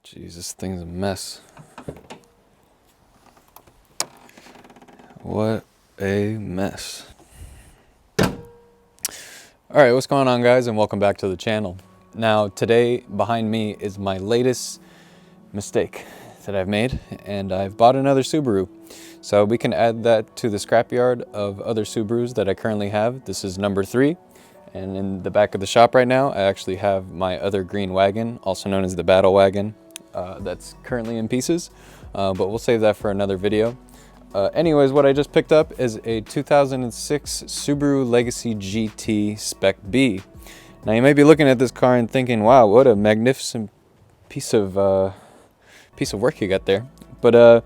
Jeez, this thing's a mess. What a mess. Alright, what's going on, guys, and welcome back to the channel. Now, today behind me is my latest mistake that I've made, and I've bought another Subaru. So we can add that to the scrapyard of other Subarus that I currently have. This is number 3. And in the back of the shop right now, I actually have my other green wagon, also known as the battle wagon, that's currently in pieces, but we'll save that for another video. Anyways, what I just picked up is a 2006 Subaru Legacy GT Spec B. Now you might be looking at this car and thinking, wow, what a magnificent piece of work you got there. But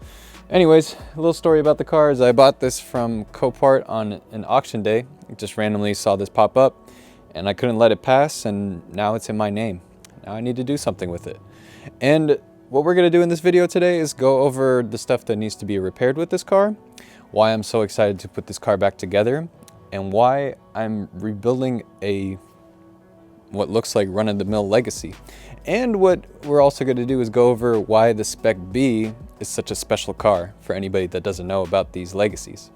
anyways, a little story about the car is I bought this from Copart on an auction day. I just randomly saw this pop up and I couldn't let it pass, and now it's in my name. Now I need to do something with it. And what we're going to do in this video today is go over the stuff that needs to be repaired with this car, why I'm so excited to put this car back together, and why I'm rebuilding what looks like run-of-the-mill Legacy. And what we're also going to do is go over why the Spec B is such a special car for anybody that doesn't know about these Legacies.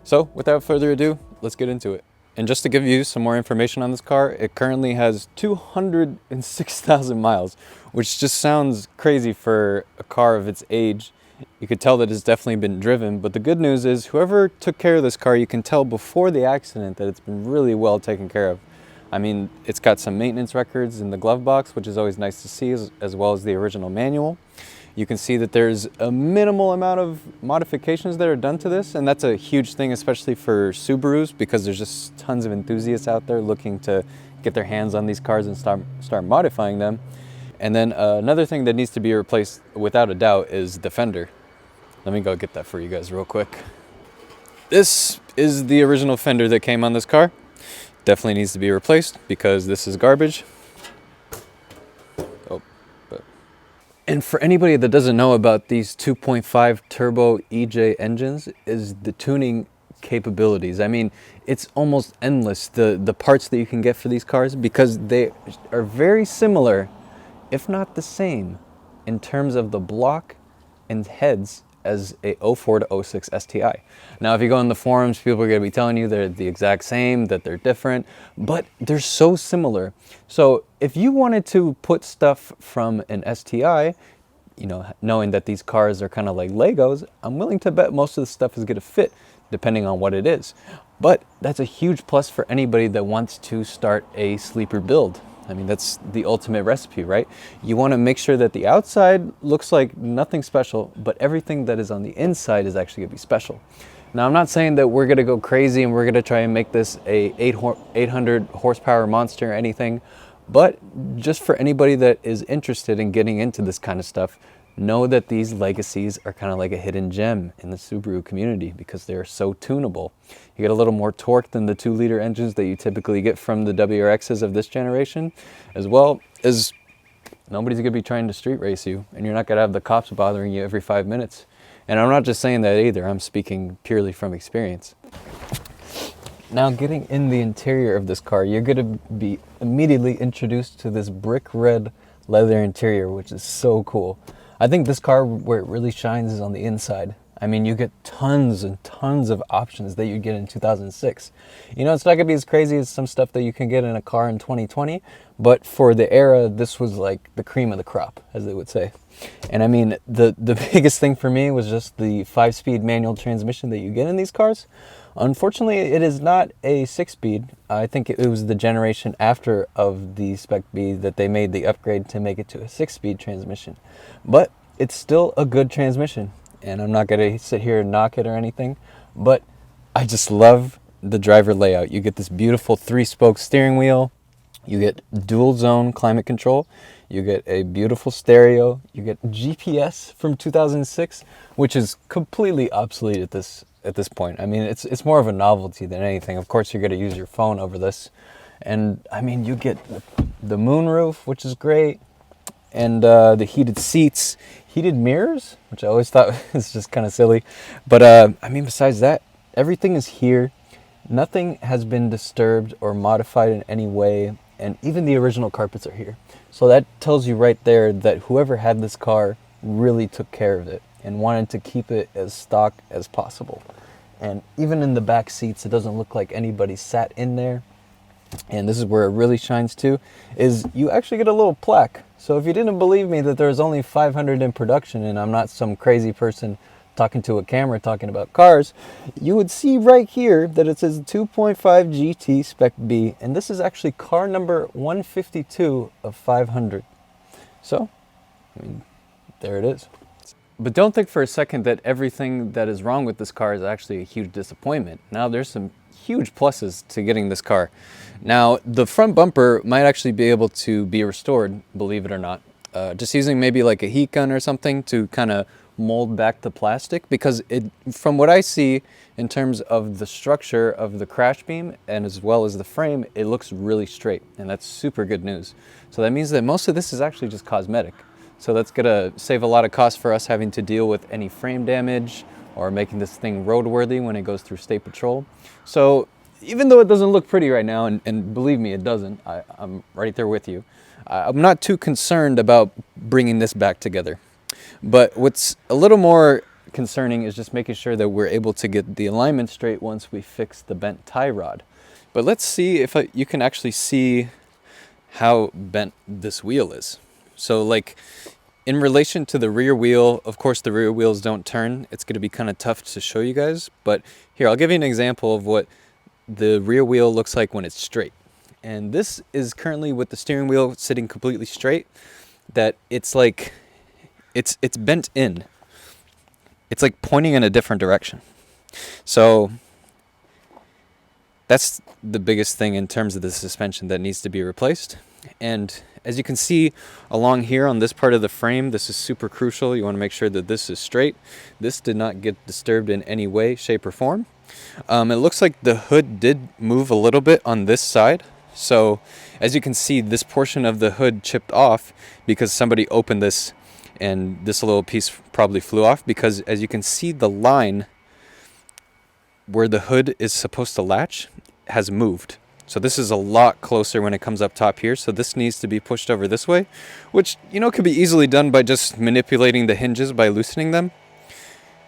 So without further ado, let's get into it. And just to give you some more information on this car, it currently has 206,000 miles, which just sounds crazy for a car of its age. You could tell that it's definitely been driven, but the good news is whoever took care of this car, you can tell before the accident that it's been really well taken care of. I mean, it's got some maintenance records in the glove box, which is always nice to see, as well as the original manual. You can see that there's a minimal amount of modifications that are done to this, and that's a huge thing, especially for Subarus, because there's just tons of enthusiasts out there looking to get their hands on these cars and start modifying them. And then another thing that needs to be replaced, without a doubt, is the fender. Let me go get that for you guys real quick. This is the original fender that came on this car. Definitely needs to be replaced because this is garbage. And for anybody that doesn't know about these 2.5 turbo EJ engines, is the tuning capabilities. I mean, it's almost endless, the parts that you can get for these cars, because they are very similar, if not the same, in terms of the block and heads as a 04 to 06 STI. Now, if you go in the forums, people are going to be telling you they're the exact same, that they're different, but they're so similar. So if you wanted to put stuff from an STI, you know, knowing that these cars are kind of like Legos, I'm willing to bet most of the stuff is going to fit, depending on what it is. But that's a huge plus for anybody that wants to start a sleeper build. I mean, that's the ultimate recipe, right? You want to make sure that the outside looks like nothing special, but everything that is on the inside is actually going to be special. Now, I'm not saying that we're going to go crazy and we're going to try and make this a 800 horsepower monster or anything, but just for anybody that is interested in getting into this kind of stuff, know that these Legacies are kind of like a hidden gem in the Subaru community because they're so tunable. You get a little more torque than the 2-liter engines that you typically get from the WRXs of this generation, as well as nobody's going to be trying to street race you, and you're not going to have the cops bothering you every 5 minutes. And I'm not just saying that either, I'm speaking purely from experience. Now, getting in the interior of this car, you're going to be immediately introduced to this brick red leather interior, which is so cool. I think this car, where it really shines, is on the inside. I mean, you get tons and tons of options that you get in 2006. You know, it's not going to be as crazy as some stuff that you can get in a car in 2020, but for the era, this was like the cream of the crop, as they would say. And I mean, the biggest thing for me was just the 5-speed manual transmission that you get in these cars. Unfortunately, it is not a 6-speed. I think it was the generation after of the Spec B that they made the upgrade to make it to a 6-speed transmission. But it's still a good transmission, and I'm not going to sit here and knock it or anything, but I just love the driver layout. You get this beautiful 3-spoke steering wheel, you get dual zone climate control, you get a beautiful stereo, you get GPS from 2006, which is completely obsolete at this point. I mean, it's more of a novelty than anything. Of course, you're going to use your phone over this, and I mean, you get the moonroof, which is great, and the heated seats, heated mirrors, which I always thought was just kind of silly. But I mean, besides that, everything is here. Nothing has been disturbed or modified in any way and even the original carpets are here. So that tells you right there that whoever had this car really took care of it and wanted to keep it as stock as possible. And even in the back seats, it doesn't look like anybody sat in there. And this is where it really shines too, is you actually get a little plaque. So if you didn't believe me that there's only 500 in production and I'm not some crazy person talking to a camera talking about cars, you would see right here that it says 2.5 GT Spec B, and this is actually car number 152 of 500. So, I mean, there it is. But don't think for a second that everything that is wrong with this car is actually a huge disappointment. Now, there's some huge pluses to getting this car. Now, the front bumper might actually be able to be restored, believe it or not. Just using maybe like a heat gun or something to kind of mold back the plastic, because it, from what I see in terms of the structure of the crash beam and as well as the frame, it looks really straight, and that's super good news. So that means that most of this is actually just cosmetic. So that's gonna save a lot of cost for us having to deal with any frame damage or making this thing roadworthy when it goes through state patrol. So even though it doesn't look pretty right now, and believe me, it doesn't, I'm right there with you, I'm not too concerned about bringing this back together. But what's a little more concerning is just making sure that we're able to get the alignment straight once we fix the bent tie rod. But let's see if you can actually see how bent this wheel is. So like in relation to the rear wheel, of course the rear wheels don't turn. It's going to be kind of tough to show you guys, but here, I'll give you an example of what the rear wheel looks like when it's straight. And this is currently with the steering wheel sitting completely straight, that it's like it's bent in. It's like pointing in a different direction. So that's the biggest thing in terms of the suspension that needs to be replaced. And as you can see along here on this part of the frame, this is super crucial. You want to make sure that this is straight. This did not get disturbed in any way, shape, or form. It looks like the hood did move a little bit on this side. So as you can see, this portion of the hood chipped off because somebody opened this and this little piece probably flew off, because as you can see, the line where the hood is supposed to latch has moved. So this is a lot closer when it comes up top here. So this needs to be pushed over this way, which, you know, could be easily done by just manipulating the hinges by loosening them.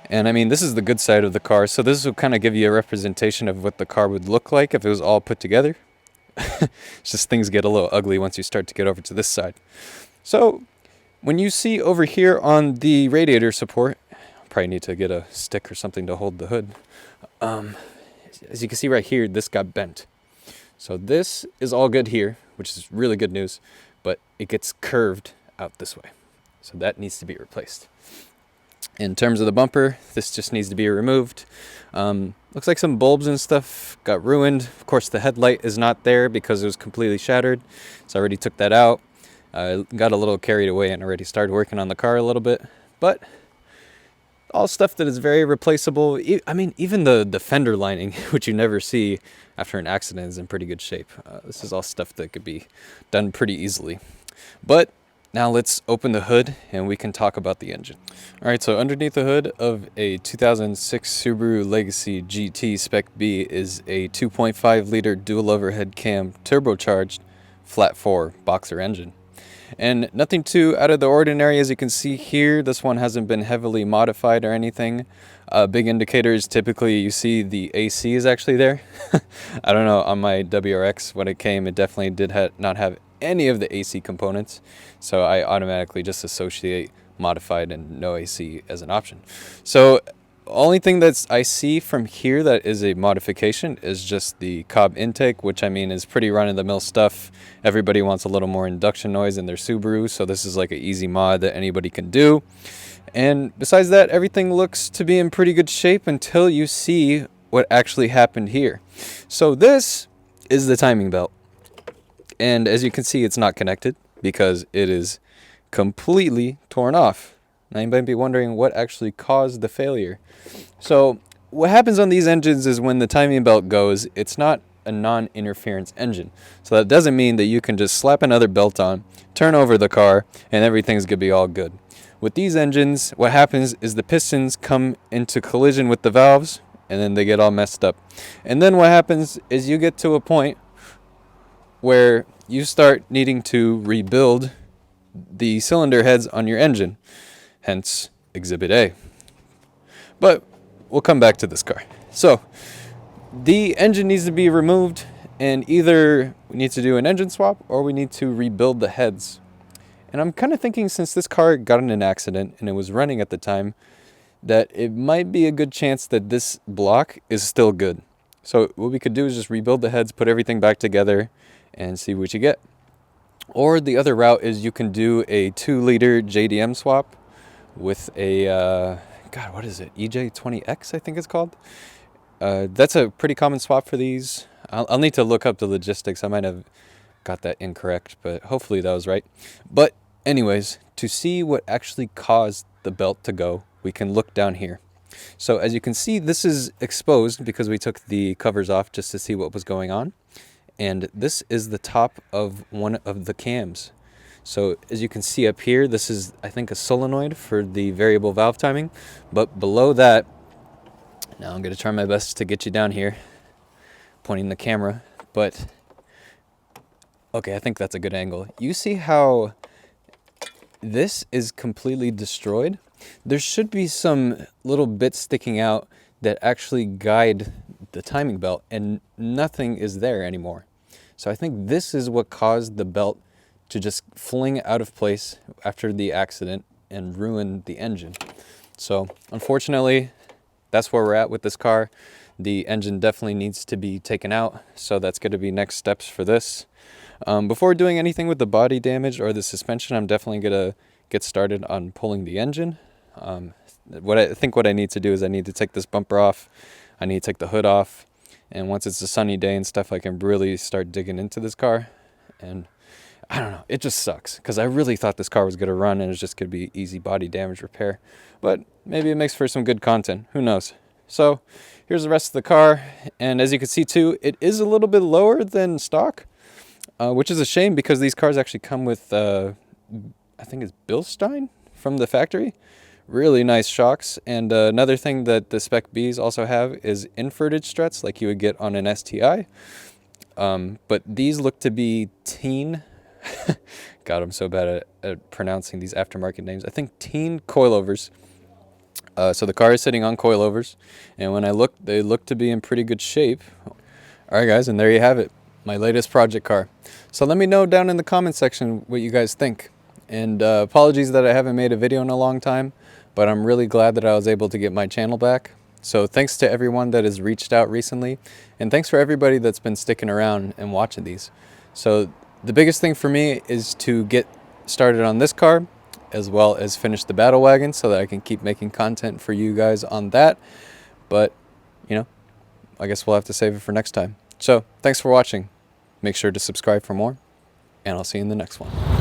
And I mean, this is the good side of the car. So this will kind of give you a representation of what the car would look like if it was all put together. It's just things get a little ugly once you start to get over to this side. So when you see over here on the radiator support, probably need to get a stick or something to hold the hood. As you can see right here, this got bent. So this is all good here, which is really good news, but it gets curved out this way. So that needs to be replaced. In terms of the bumper, this just needs to be removed. Looks like some bulbs and stuff got ruined. Of course, the headlight is not there because it was completely shattered. So I already took that out. Got a little carried away and already started working on the car a little bit. But all stuff that is very replaceable. I mean, even the fender lining, which you never see after an accident, is in pretty good shape. This is all stuff that could be done pretty easily. But now let's open the hood and we can talk about the engine. All right, so underneath the hood of a 2006 Subaru Legacy GT Spec B is a 2.5 liter dual overhead cam turbocharged flat 4 boxer engine. And nothing too out of the ordinary, as you can see here. This one hasn't been heavily modified or anything. Big indicators, typically you see the AC is actually there. I don't know, on my WRX when it came, it definitely did not have any of the AC components. So I automatically just associate modified and no AC as an option. So only thing that I see from here that is a modification is just the Cobb intake, which I mean is pretty run-of-the-mill stuff. Everybody wants a little more induction noise in their Subaru, so this is like an easy mod that anybody can do. And besides that, everything looks to be in pretty good shape until you see what actually happened here. So this is the timing belt. And as you can see, it's not connected because it is completely torn off. Now you might be wondering what actually caused the failure. So what happens on these engines is when the timing belt goes, it's not a non-interference engine. So that doesn't mean that you can just slap another belt on, turn over the car, and everything's gonna be all good. With these engines, what happens is the pistons come into collision with the valves, and then they get all messed up. And then what happens is you get to a point where you start needing to rebuild the cylinder heads on your engine, hence Exhibit A. But we'll come back to this car. So the engine needs to be removed, and either we need to do an engine swap or we need to rebuild the heads. And I'm kind of thinking, since this car got in an accident and it was running at the time, that it might be a good chance that this block is still good. So what we could do is just rebuild the heads, put everything back together, and see what you get. Or the other route is you can do a 2-liter JDM swap with a, God, what is it? EJ20X, I think it's called. That's a pretty common swap for these. I'll need to look up the logistics. I might have got that incorrect, but hopefully that was right. But anyways, to see what actually caused the belt to go, we can look down here. So as you can see, this is exposed because we took the covers off just to see what was going on. And this is the top of one of the cams. So as you can see up here, this is, I think, a solenoid for the variable valve timing. But below that, now I'm going to try my best to get you down here, pointing the camera. But, okay, I think that's a good angle. You see how this is completely destroyed? There should be some little bits sticking out that actually guide the timing belt, and nothing is there anymore. So I think this is what caused the belt to just fling out of place after the accident and ruin the engine. So unfortunately, that's where we're at with this car. The engine definitely needs to be taken out, so that's going to be next steps for this. Before doing anything with the body damage or the suspension, I'm definitely going to get started on pulling the engine. What I need to do is I need to take this bumper off. I need to take the hood off. And once it's a sunny day and stuff, I can really start digging into this car. And I don't know, it just sucks because I really thought this car was going to run and it's just going to be easy body damage repair. But maybe it makes for some good content. Who knows? So here's the rest of the car. And as you can see too, it is a little bit lower than stock, which is a shame because these cars actually come with, I think it's Bilstein from the factory. Really nice shocks. And another thing that the Spec Bs also have is inverted struts like you would get on an STI. But these look to be teen. God, I'm so bad at pronouncing these aftermarket names. I think teen coilovers. So the car is sitting on coilovers. And when I looked, they look to be in pretty good shape. All right, guys, and there you have it. My latest project car. So let me know down in the comment section what you guys think. And apologies that I haven't made a video in a long time, but I'm really glad that I was able to get my channel back. So thanks to everyone that has reached out recently, and thanks for everybody that's been sticking around and watching these. So the biggest thing for me is to get started on this car, as well as finish the battle wagon so that I can keep making content for you guys on that. But, you know, I guess we'll have to save it for next time. So thanks for watching. Make sure to subscribe for more, and I'll see you in the next one.